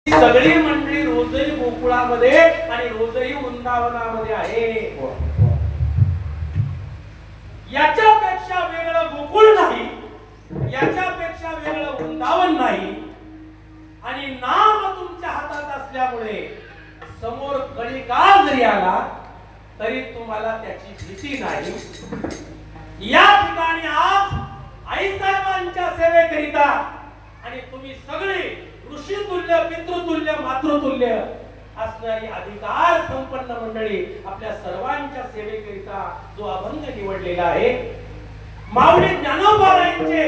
सगळी मंडळी रोजही गोकुळामध्ये आणि रोजही वृंदावनामध्ये आहे. याच्यापेक्षा वेगळं गोकुळ नाही, याच्यापेक्षा वेगळं वृंदावन नाही. आणि नाम तुमच्या हातात असल्यामुळे समोर कलिकाल जरी आला तरी तुम्हाला त्याची भीती नाही. या ठिकाणी आज आई साहेबांच्या सेवेकरिता आणि तुम्ही सगळे ऋषितुल्य, पितृतुल्य, मातृतुल्य असणारी अधिकार संपन्न मंडळी आपल्या सर्वांच्या सेवेकरिता जो अभंग निवडलेला आहे, माऊली ज्ञानोबारायांचे,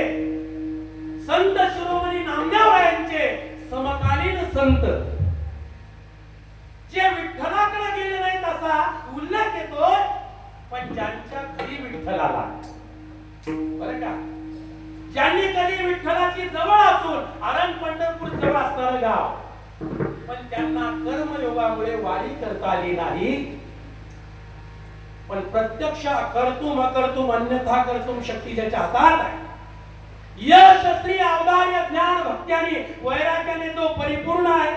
संत शिरोमणी नामदेवरायांचे समकालीन संत जे विठ्ठलाकडे गेले नाहीत असा उल्लेख येतो, पण ज्यांच्या घरी विठ्ठल आला, बरं का, ज्यांनी कधी विठ्ठलाची जवळ असून अरण पंढरपूर जवळ असणारं गाव, पण त्यांना कर्मयोगामुळे वारी करता आली नाही. पण प्रत्यक्ष कर्तुम अकर्तुम अन्यथा कर्तुम शक्ती ज्याच्या हातात आहे, यश श्री औदार्य ज्ञान भक्त्याने वैराग्याने जो परिपूर्ण आहे,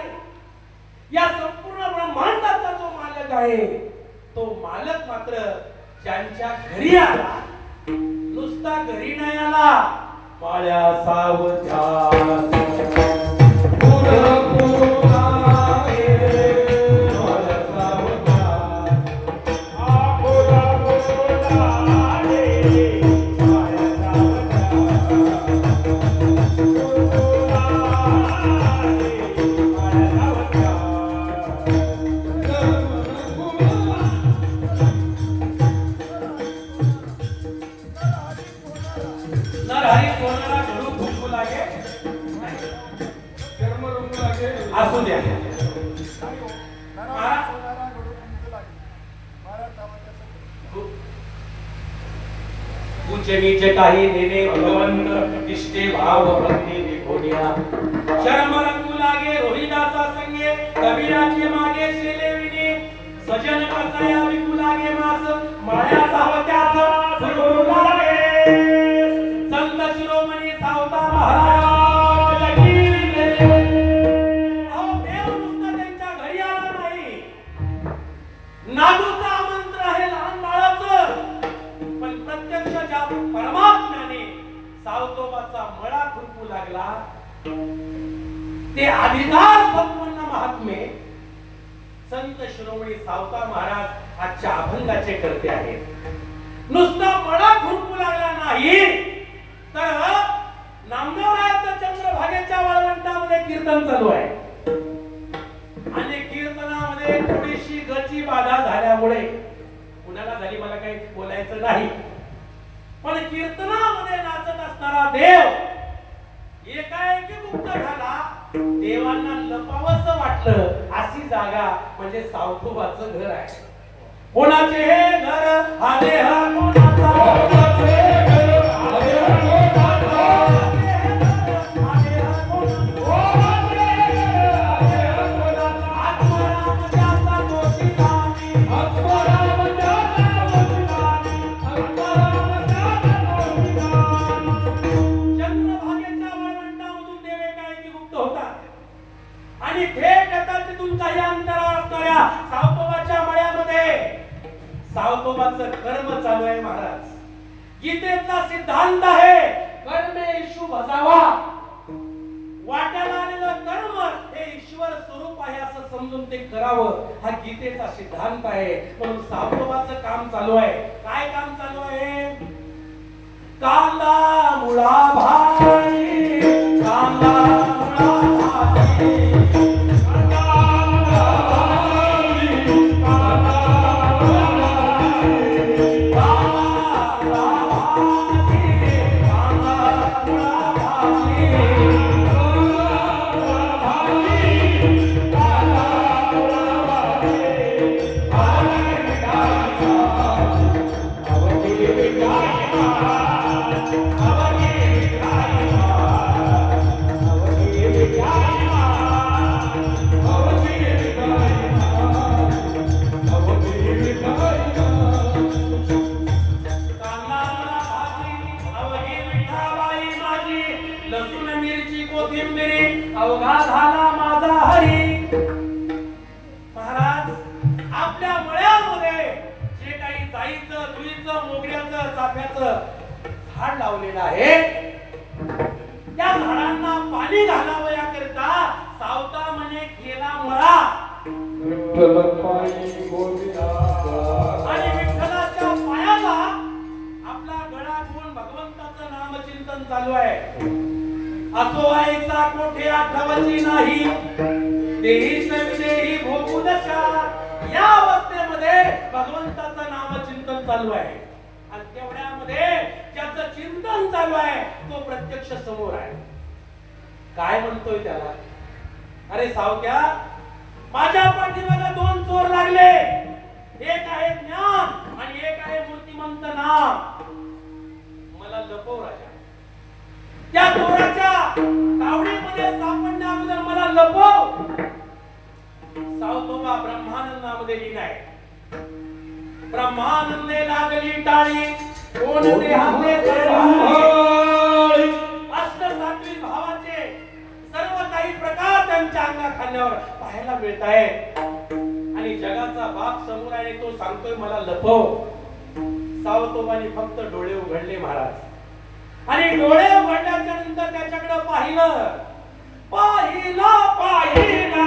या संपूर्ण ब्रह्मांडाचा जो मालक आहे, तो मालक मात्र ज्यांच्या घरी आला, नुसता घरी नाही आला, माळ्या सावध्या असू द्या. उच्च नीच काही नेने भगवंत इष्टे भाव भक्ती निघोनिया. शर्म रंगू लागे रोहिदासा संगे कबीराचे मागे शेले विने. सजन कसाया विकू लागे मास माया सावत्याचा सुरू लागे. संत शिरोमणी सावता महाराज नागूचं आमंत्र आहे लहान बाळाचं, पण प्रत्यक्ष ज्या परमात्म्याने सावतोबाचा मळा खुरपू लागला ते अधिकार संपन्न महात्मे संत शिरोमणी सावता महाराज आजच्या अभंगाचे करते आहेत. नुसता मळा खुरपू लागला नाही तर नामदेवरायाचं चंद्रभागेच्या वाळवंटामध्ये कीर्तन चालू आहे आणि कीर्तनामध्ये थोडीशी गची बाधा झाल्यामुळे कुणाला झाली मला काही बोलायचं नाही, पण कीर्तनामध्ये नाचत असणारा देव एकाएकी मुक्त झाला. देवांना लपावंसं वाटलं अशी जागा म्हणजे सावतोबाचं घर आहे. कोणाचे हे घर हा देह कोणाचा, आणि थेट येतात तिथून काही अंतरावर असणाऱ्या सावतोबाच्या मळ्यामध्ये सावतोबाचं कर्म चालू आहे. महाराज गीतेचा सिद्धांत आहे कर्मे ईशू भजावा. वाट्याला आलेलं कर्म हे ईश्वर स्वरूप आहे असं समजून ते करावं, हा गीतेचा सिद्धांत आहे. म्हणून सावतोबाचं काम चालू आहे. काय काम चालू आहे? कांदा मुळा भाई, कांदा मुळा भाई, सावता म्हणे केला मळा विठ्ठल पायी गोविंदाचा आणि विठ्ठलाच्या पायाला आपला गळा घेऊन भगवंताचं नामचिंतन चालू आहे. असो आईचा कोठे आठवची नाही, देहीच विदेही भोगू दशा. या अवस्थेमध्ये भगवंताचं नामचिंतन चालू आहे आणि तेवढ्यामध्ये ज्याचं चिंतन चालू आहे तो प्रत्यक्ष समोर आहे. काय म्हणतोय त्याला, अरे सावत्या, माझ्या पाठीमागे दोन चोर लागले, एक आहे ज्ञान आणि एक आहे मूर्तिमंत नाम. मला लपव राजा, त्या चोराच्या तावडीमध्ये सापडण्या अगोदर मला लपव. सावतोबा ब्रह्मानंदामध्ये लीन आहे. ब्रह्मानंदे लागली टाळी, कोण देहाते अष्टसात्विक भावाचे सर्व काही प्रकार त्यांच्या अंगाखांद्यावर पाहायला मिळत आहे. आणि जगाचा बाप समोर आहे, तो सांगतोय मला लपव. सावतोबाने फक्त डोळे उघडले महाराज, आणि डोळे उघडल्याच्या नंतर त्याच्याकडे पाहिलं. पाहिला पाहिला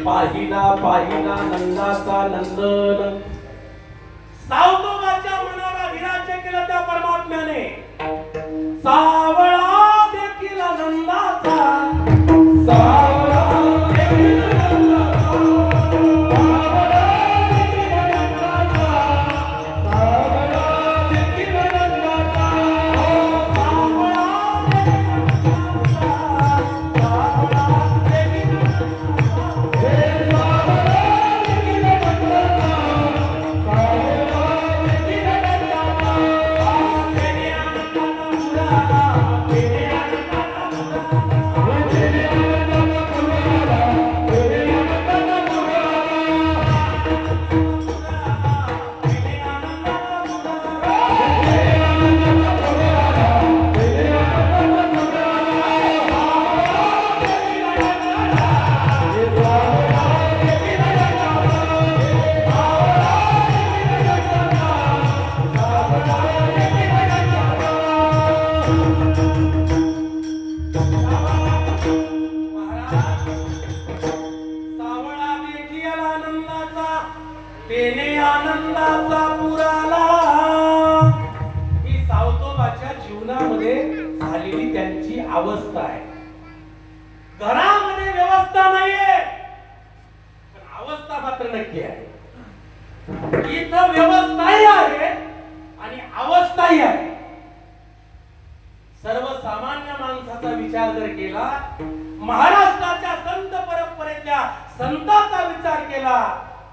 पाहिला पाहिला नंदाचा नंदन. सावतोबाच्या मनाला विराज्य केलं त्या परमात्म्याने. सावळा देखील नंदाचा, सावळा देखील नंदाचा, सावळा देखील नंदाचा, सावळा देखील आनंदाचा पुराला. ही सावतोबाच्या जीवनामध्ये झालेली त्यांची अवस्था आहे. घरामध्ये व्यवस्था नाहीये, पण अवस्था मात्र नक्की आहे. इथं व्यवस्थाही आहे आणि अवस्थाही आहे. सर्वसामान्य माणसाचा विचार जर केला, महाराष्ट्राच्या संत परंपरेतल्या संतांचा विचार केला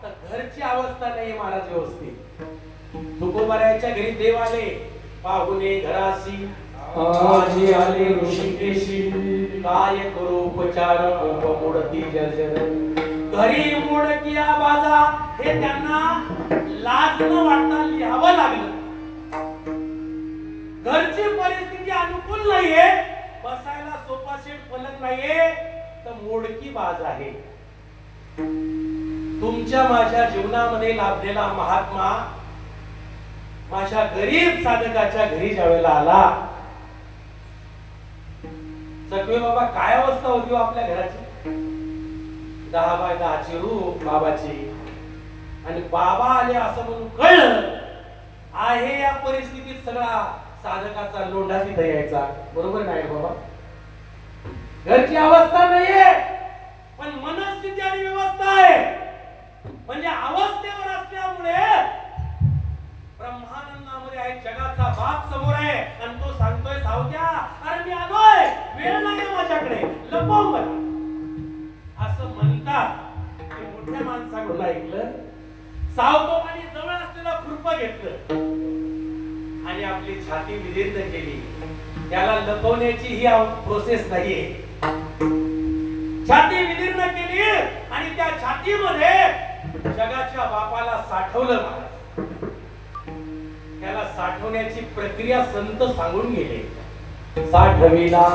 तर घरची अवस्था नाही महाराज व्यवस्थित. तुकोबारायाच्या घरी देव आले, पाहुणे घरासी, आजी आले ऋषिकेशी, काय करू उपचार उपमोडती जर्जर. घरी मोडकिया बाजा हे त्यांना लाज न वाटता लिहावं लागलं. घरची परिस्थिती अनुकूल नाहीये, बसायला सोफा सेट फलक नाहीये, तर मोडकी बाज आहे. तुमच्या माझ्या जीवनामध्ये लाभलेला महात्मा माझ्या गरीब साधकाच्या घरी ज्यावेळेला आला, सखवे बाबा काय अवस्था होती हो आपल्या घराची. 10 बाय 10ची रूप बाबाची, आणि बाबा आले असं म्हणून कळलं आहे या परिस्थितीत सगळा साधकाचा लोंढा तिथे यायचा. बरोबर नाही बाबा. घरची अवस्था नाहीये पण मनस्थिती आणि व्यवस्था आहे. म्हणजे अवस्थेवर असल्यामुळे ब्रह्मानंदामध्ये आहे, जगाचा बाप समोर आहे आणि तो सांगतोय सावत्या अरे मी आलोय, वेळ नाही माझ्याकडे, लपव मला. असं म्हणतात ते मोठ्या माणसाकडून ऐकलं. सावतोबाने जवळ असलेलं खुरपं घेतलं आणि आपली छाती विदीर्ण केली. त्याला लपवण्याची ही प्रोसेस नाहीये. छाती विदीर्ण केली आणि त्या छातीमध्ये जगाच्या बापाला साठवलं महाराज. त्याला साठवण्याची प्रक्रिया संत सांगून गेले. साठविला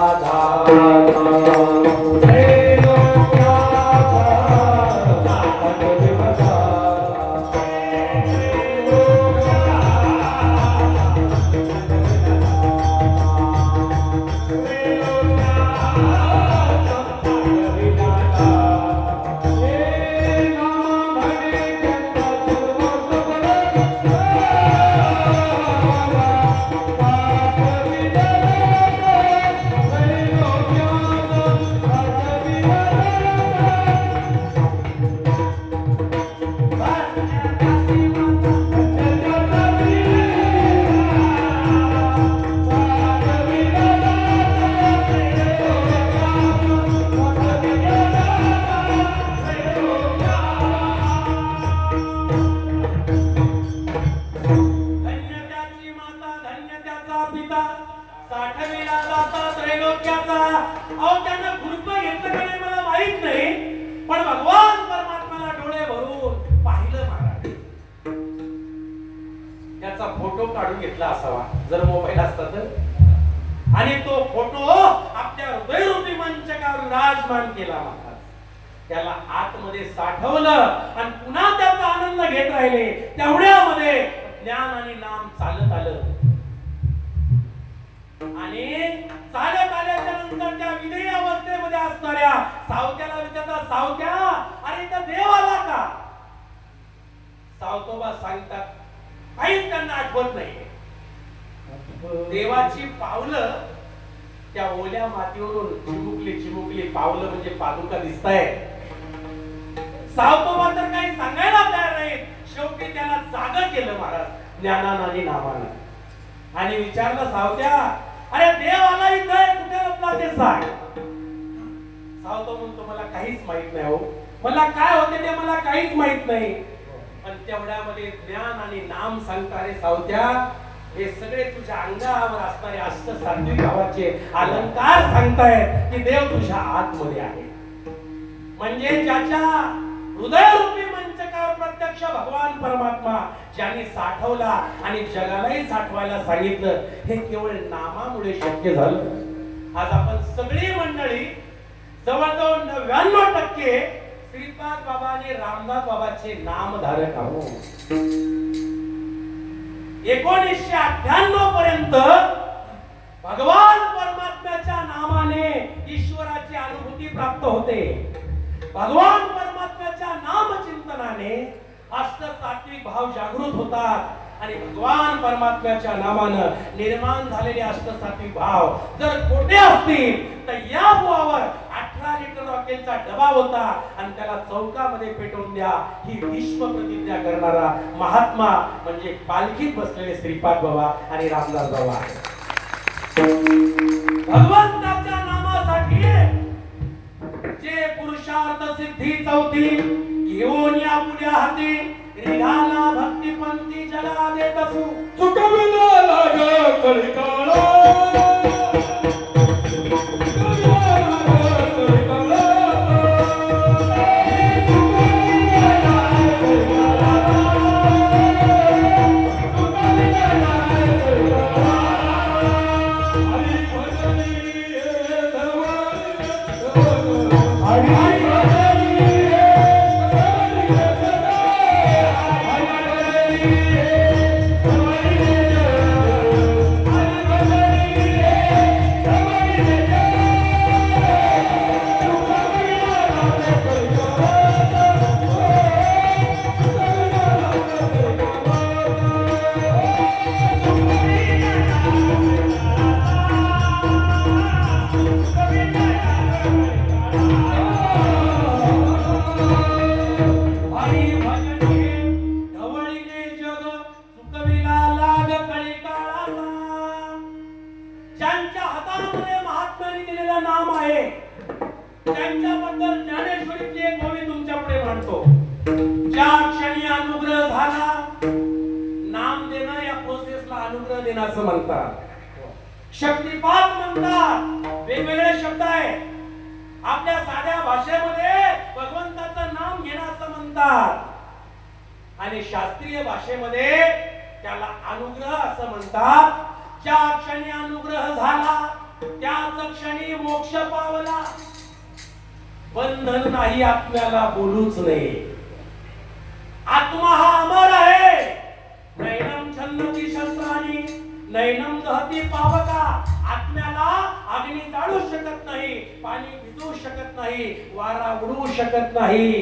फोटो काढून घेतला असावा जर मोबाईल असता तर, आणि तो फोटो आपल्या हृदयरूपी मंचकावर विराजमान केला. त्याला आतमध्ये साठवलं आणि पुन्हा त्याचा आनंद घेत राहिले. तेवढ्यामध्ये ज्ञान आणि नाम चालत आलं आणि चालत आल्याच्या नंतर त्या विदेही अवस्थेमध्ये असणाऱ्या सावत्याला विचारतात, सावत्या अरे इथं देव आला का? सावतोबा सांगतात काहीच त्यांना आठवत नाही. देवाची पावलं त्या ओल्या मातीवरून चिमुकली पावलं म्हणजे पादुका दिसताय. सावतोबा तर काही सांगायला तयार नाही. शेवटी त्याला जागा केलं महाराज ज्ञानानं आणि नामानं आणि विचारलं, सावत्या अरे देव आला इथं कुठे लपला ते सांग. सावतो म्हणतो मला काहीच माहित नाही हो, मला काय होते ते मला काहीच माहित नाही. पण तेवढ्यामध्ये ज्ञान आणि नाम सांगता रे सावत्या हे सगळे तुझ्या अंगावर असणारे अष्ट सात्विक भावाचे अलंकार सांगतायत की देव तुझ्या आतमध्ये आहे. म्हणजे ज्याच्या हृदयरूपी मंचकावर प्रत्यक्ष भगवान परमात्मा ज्यांनी साठवला आणि जगालाही साठवायला सांगितलं, हे केवळ नामामुळे शक्य झालं. आज आपण सगळी मंडळी जवळजवळ 99% श्रीपाद बाबा आणि रामदास बाबाचे नामधारक आहोत. 1998 पर्यंत भगवान परमात्म्याच्या नामाने ईश्वराची अनुभूती प्राप्त होते. भगवान परमात्म्याच्या नामचिंतनाने अष्ट सात्विक भाव जागृत होतात आणि भगवान परमात्म्याच्या नामानं निर्माण झालेले अष्ट सात्विक भाव जर खोटे असतील तर या बुवावर 18 लिटर रॉकेलचा डबा होता आणि त्याला चौकामध्ये पेटवून द्या ही भीष्म प्रतिज्ञा करणारा महात्मा म्हणजे पालखीत बसलेले श्रीपाद बाबा आणि रामदास बाबा. भगवंताच्या नामासाठी जे पुरुषार्थ सिद्धी चौथी घेऊन या पुढ्या हाती रिघाला भक्ती पंथी जगा देत असू चुकविला लाग कलिकाला भगवंताचं नाम आहे त्यांच्याबद्दल ज्ञानेश्वरीतली एक ओवी तुमच्या पुढे मांडतो. ज्या क्षणी अनुग्रह झाला, नाम देणं या प्रोसेसला अनुग्रह देणं असं म्हणतात. शक्तिपात म्हणतात, वेगवेगळे शब्द आहे. आपल्या साध्या भाषेमध्ये भगवंताचं नाम घेणं असं म्हणतात आणि शास्त्रीय भाषेमध्ये त्याला अनुग्रह असं म्हणतात. ज्या क्षणी अनुग्रह झाला त्याच क्षणी मोक्ष पावला. बंधन नाही आत्म्याला, बोलूच नाही. आत्मा हा अमर आहे. नैनम छन्नती शस्त्राणी नैनम दहती पावका. आत्म्याला अग्नी जाळू शकत नाही, पाणी भिजवू शकत नाही, वारा उडवू शकत नाही.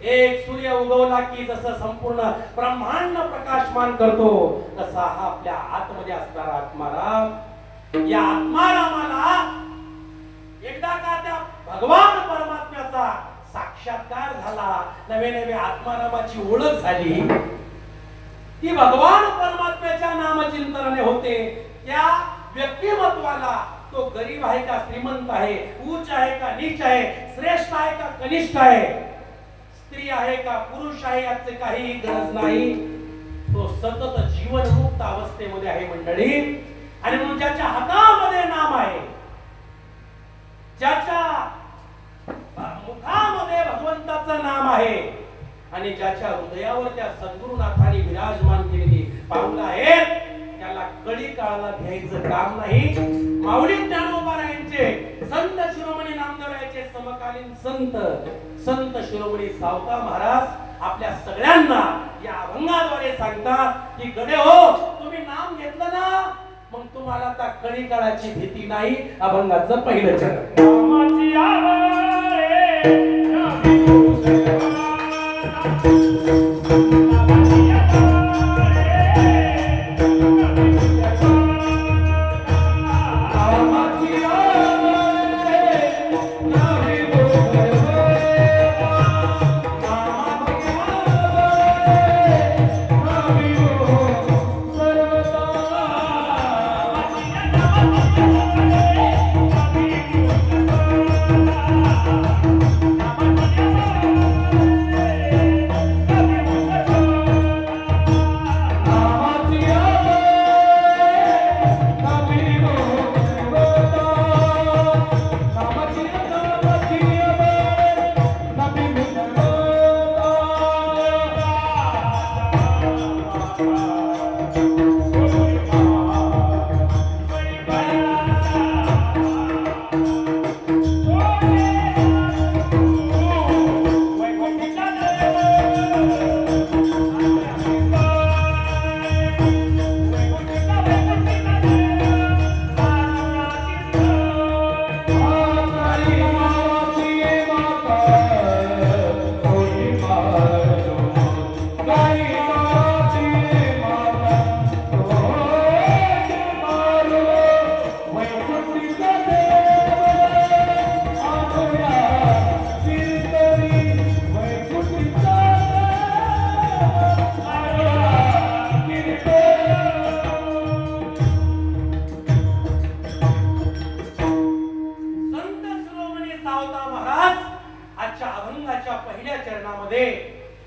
एक सूर्य उगवला की जसं संपूर्ण ब्रह्मांड प्रकाशमान करतो, तसा हा आपल्या आतमध्ये असणारा आत्माराम. या आत्मारामाला एकदा का त्या भगवान परमात्म्याचा साक्षात्कार झाला, नवे नवे आत्मारामाची ओळख झाली. ती भगवान परमात्म्याच्या नामचिंतनाने होते. त्या व्यक्तिमत्वाला तो गरीब आहे का श्रीमंत आहे, उच्च आहे का नीच आहे, श्रेष्ठ आहे का कनिष्ठ आहे, स्त्री आहे का पुरुष आहे याचे काही गरज नाही. तो सतत जीवनमुक्त अवस्थेमध्ये आहे मंडळी. आणि म्हणून ज्याच्या हातामध्ये नाम आहे, ज्याच्या मुखामध्ये भगवंताचं नाम आहे आणि ज्याच्या हृदयावर त्या सद्गुरुनाथांनी विराजमान केलेली पावलं आहेत, त्याला कळी काळाला घ्यायचं काम नाही. माऊली ज्ञानोबारायांचे संत शिरोमणी नामदेवरायांचे समकालीन संत शिरोमणी सावता महाराज आपल्या सगळ्यांना या अभंगाद्वारे सांगतात की गडे हो, तुम्ही नाम घेतलं ना, मग तुम्हाला आता कळी काळाची भीती नाही. अभंगाचं पहिलं चरण. नामाची आवाळे नामी गुरुसेवा.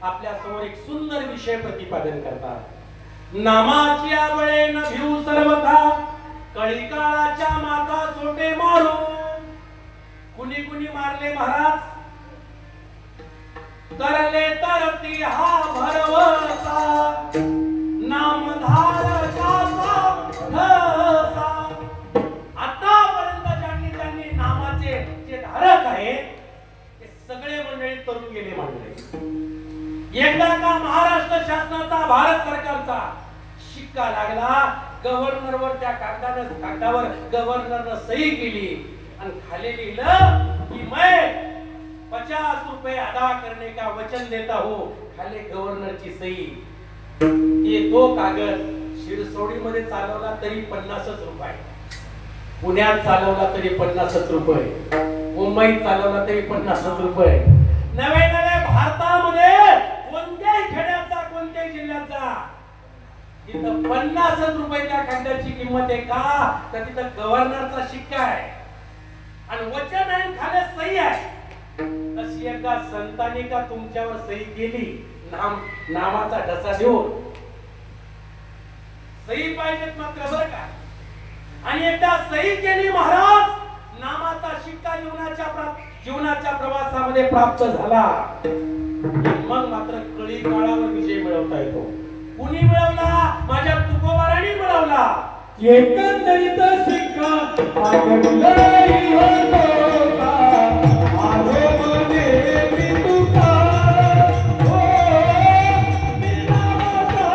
आपल्या समोर एक सुंदर विषय प्रतिपादन करतात. नामाची आवळे न भिऊ सर्वथा, कळी काळाच्या माता सोटे मारू. कुणी कुणी मारले महाराज? करले तरती हा भरवसा, नामधार जाता धसा. आतापर्यंत ज्यांनी नामाचे जे धारक आहेत ते सगळे मंडळी तरुण गेले मंडळी. एकदा का महाराष्ट्र शासनाचा, भारत सरकारचा शिक्का लागला, गव्हर्नरवर त्या कागदावर गव्हर्नरनं सही केली आणि खाली लिहिलं की मैं 50 रुपये अदा करने का वचन देता हूं. खाली गव्हर्नरची सही. ये तो कागद शिरसोडीमध्ये चालवला तरी 50च रुपये, पुण्यात चालवला तरी 50च रुपये, मुंबईत चालवला तरी 50च रुपये. नवे भारतामध्ये कोणत्याही खेड्याचा, कोणत्याही जिल्ह्याचा तिथं 50च रुपये त्या कागदाची किंमत आहे का? तर तिथं गव्हर्नरचा शिक्का आहे आणि वचन आहे खाली सही आहे. तशी एका संतांनी का तुमच्यावर सही केली, नामाचा ठसा देऊन सही पाहिजेत मात्र बरं का. आणि एकदा सही केली महाराज, नामाचा शिक्का जीवनाच्या प्रवासामध्ये प्राप्त झाला, मग मात्र कळी काळावर विजय मिळवता येतो. कुणी मिळवला? माझ्या तुकोबारांनी मिळवला. एकंदरीत शिक्का पागलई होतो का, आलो मने मी तुका, हो मी नावाचा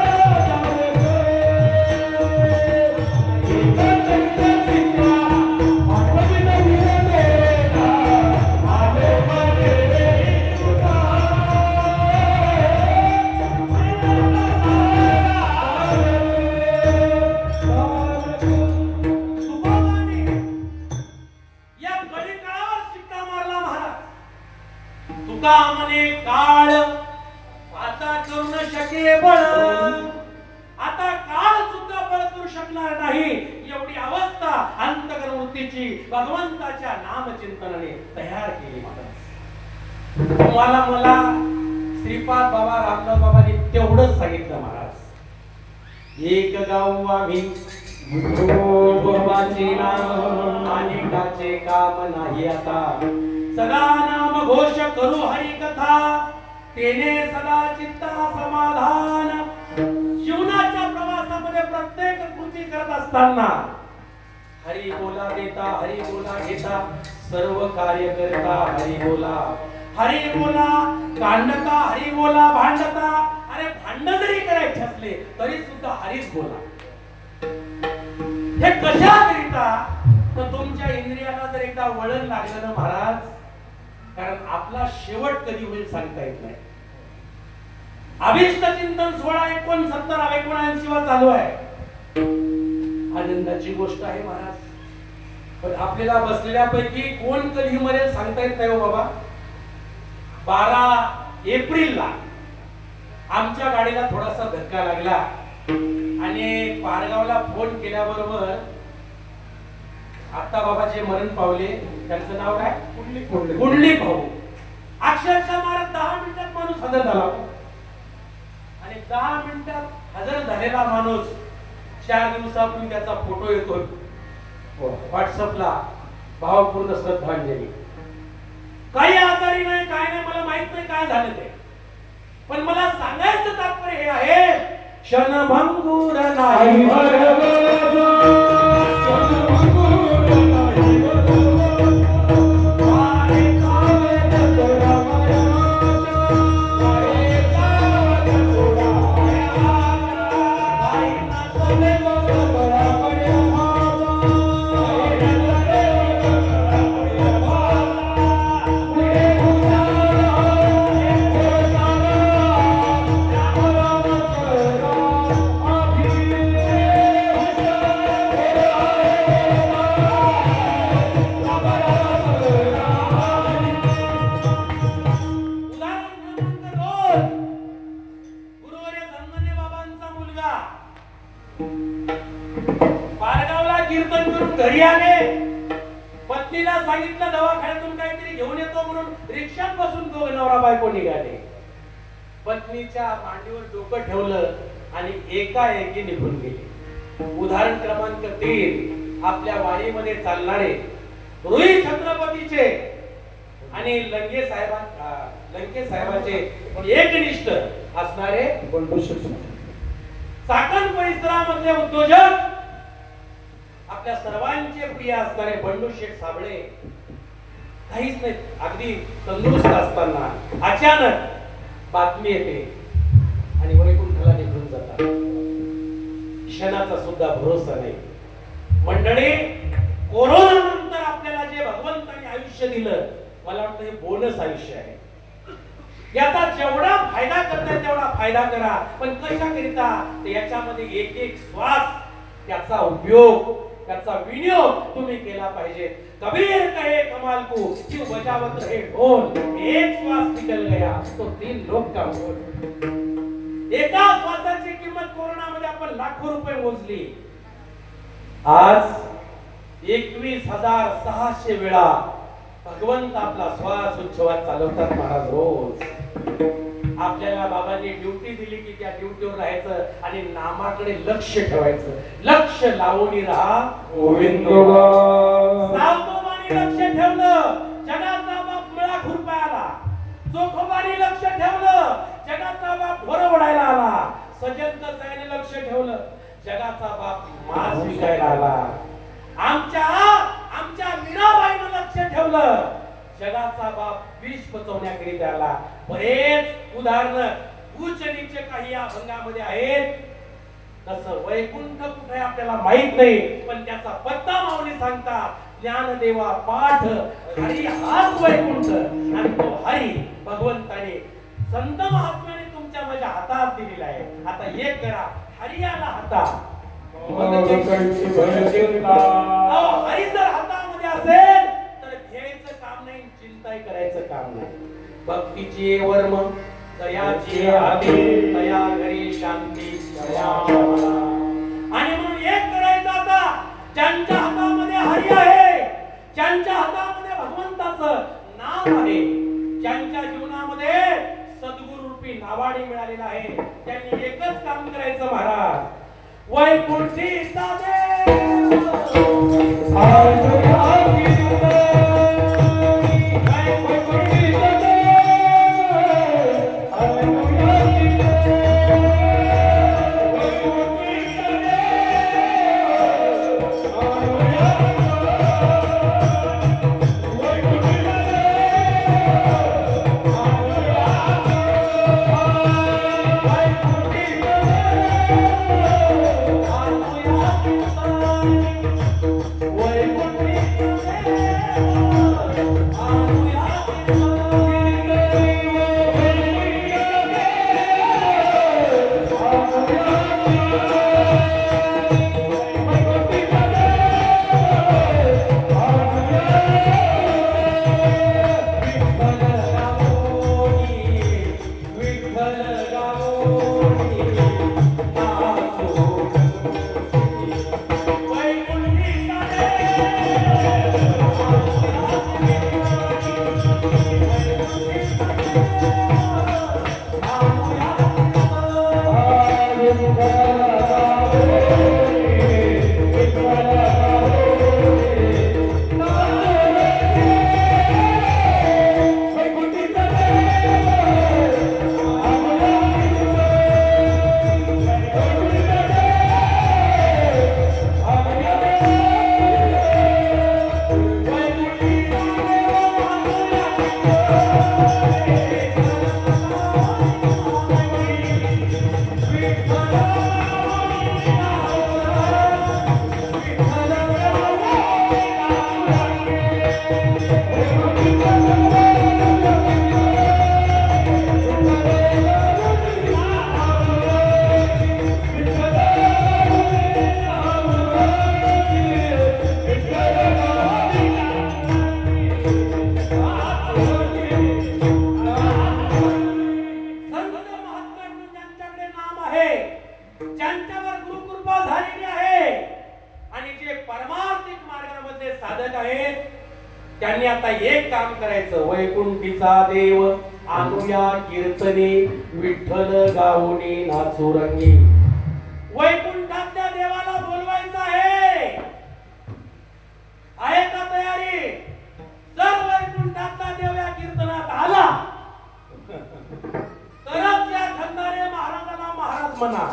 जावळे. एकंदरीत शिक्का पागलई होतो का, आलो मने मी तुका. तुकोबांनी या कळी काळावर शिक्का मारला महाराज. तुका म्हणे काळ आता करू न शके बळ, आता काळ सुद्धा बळ करू शकणार नाही, एवढी अवस्था अंतकरण वृत्तीची भगवंताच्या नामचिंतनाने तयार केली महाराज. तुम्हाला मला श्रीपाद बाबा रामदास बाबांनी तेवढंच सांगितलं महाराज. एक गाव आम्ही विठोबाचे नाम अनेकाचे काम नाही आता, सदा नाम घोष करू हरी कथा, तेने सदा चित्ता समाधान. जीवनाच्या प्रवासामध्ये प्रत्येक कृती करत असताना हरी बोला देता, हरी बोला घेता, सर्व कार्य करता हरी बोला, हरी बोला कांडता, हरी बोला भांडता. अरे भांड जरी करायचे असले तरी सुद्धा हरीच बोला. हे कशाकरिता? तर तुमच्या इंद्रियाला जर एकदा वळण लागलं ना महाराज, कारण आपला शेवट कधी होईल सांगता येत नाही. अभिष्ट चिंतन 1669 वा चालू आहे. आनंदाची गोष्ट आहे महाराज, पण आपल्याला बसलेल्यापैकी कोण कधी मरेल सांगता येत नाही हो बाबा. 12 एप्रिलला आमच्या गाडीला थोडासा धक्का लागला आणि पारगावला फोन केल्याबरोबर आता बाबा जे मरण पावले त्यांचं नाव काय? कुंडलिक भाऊ. अक्षरशः महाराज 10 मिनिटात माणूस हजर झाला आणि 10 मिनिटात हजर झालेला माणूस 4 दिवसापूर्वी त्याचा फोटो येतो व्हॉट्सअपला, भावपूर्ण श्रद्धांजली. काही आजारी नाही, काय नाही, मला माहित नाही काय झालं ते, पण मला सांगायचं तात्पर्य हे आहे, क्षणभंगूर नाही घरी आले. पत्नीला सांगितलं दवाखान्यातून काहीतरी घेऊन येतो म्हणून रिक्षात बसून दोघं नवरा बायको निघाले. पत्नीच्या मांडीवर डोकं ठेवलं आणि एकाएकी निघून गेले. उदाहरण क्रमांक 3 आपल्या वाणीमध्ये चालणारे रोहित छत्रपतीचे आणि लंके साहेबाचे एकनिष्ठ असणारे बंडू शेठ, चाकण परिसरामधले उद्योजक, आपल्या सर्वांचे प्रिय असणारे बंडू शेठ साबळे काहीच नाही, अगदी तंदुरुस्त असताना अचानक बातमी येते आणि वैकुंठाला निघून जातात. क्षणाचा सुद्धा भरोसा नाही. मंडळी, कोरोना नंतर आपल्याला जे भगवंताने आयुष्य दिलं, मला वाटतं हे बोनस आयुष्य आहे. याचा जेवढा फायदा करता येईल तेवढा फायदा करा, पण कशाकरिता? तर याच्यामध्ये एक एक श्वास, त्याचा उपयोग, त्याचा विनियोग तुम्ही केला पाहिजे. कबीर कहे कमाल को क्यों बजावत रहे ढोल, एक श्वास निकल गया तो 3 लोक का बोल. एका श्वासाची किंमत कोरोनामध्ये आपण लाखो रुपये मोजली. आज 21,600 वेळा भगवंत आपला श्वास उच्छवास चालवतात महाराज रोज. आपल्याला बाबांनी ड्युटी दिली की त्या ड्युटीवर राहायचं आणि नामाकडे लक्ष ठेवायचं. लक्ष लावून राहा गोविंदोबा. सावतोबानी लक्ष ठेवलं जगाचा बाप मुळा खुरपायला. चोखोबानी लक्ष ठेवलं जगाचा बाप ढोर ओढायला आला. सजंत साईने लक्ष ठेवलं जगाचा बाप मांस विकायला आला. आमच्या मीराबाईनं लक्ष ठेवलं जगाचा बाप विष पचवण्याकरिता आला. बरेच उदाहरण उच्च नीच काही या अभंगामध्ये आहेत. तसं वैकुंठ कुठे आपल्याला माहित नाही पण त्याचा पत्ता माऊली सांगतात. ज्ञानदेवा पाठ हरी हाच वैकुंठ आणि तो हरी भगवंताने संत महात्म्याने तुमच्या माझ्या हातात दिलेला आहे. आता एक करा हरियाला हातात. हरी जर हातामध्ये असेल तर घ्यायचं काम नाही चिंताही करायचं काम नाही. भक्तीची वर्म दयाची आधी दया घरी शांती दया. आणि म्हणून एक करायचं आता ज्यांच्या हातामध्ये हरी आहे ज्यांच्या हातामध्ये भगवंताचं नाम आहे ज्यांच्या जीवनामध्ये सद्गुरु रूपी नावाडी मिळालेला आहे त्यांनी एकच काम करायचं महाराज. वैकुंठीचा देव ज्यांच्यावर गुरुकृपा झालेली आहे आणि जे परमार्थिक मार्गामध्ये साधक आहेत त्यांनी आता एक काम करायचं. वैकुंठीचा देव आणूया कीर्तने विठ्ठल गाऊनी नाचू रंगी. वैकुंठातल्या देवाला बोलवायचं आहे का तयारी? जर वैकुंठातला देव या कीर्तनात आला तरच या खंडारे महाराजाला महाराज म्हणा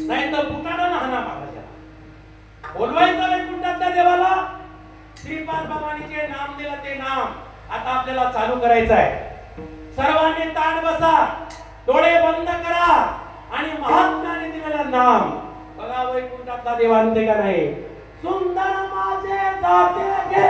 नाही तर बुटाडा नाहना महाराजाला. बोलवायचं वैकुंठातल्या देवाला. श्रीपाद भवानीचे नाम दिलं ते नाम आता आपल्याला चालू करायचं आहे. सर्वांनी ताट बसा डोळे बंद करा आणि महात्म्याने दिलेलं नाम बघा वैकुंठातला देव आणते का नाही. सुंदर माझे जाते गे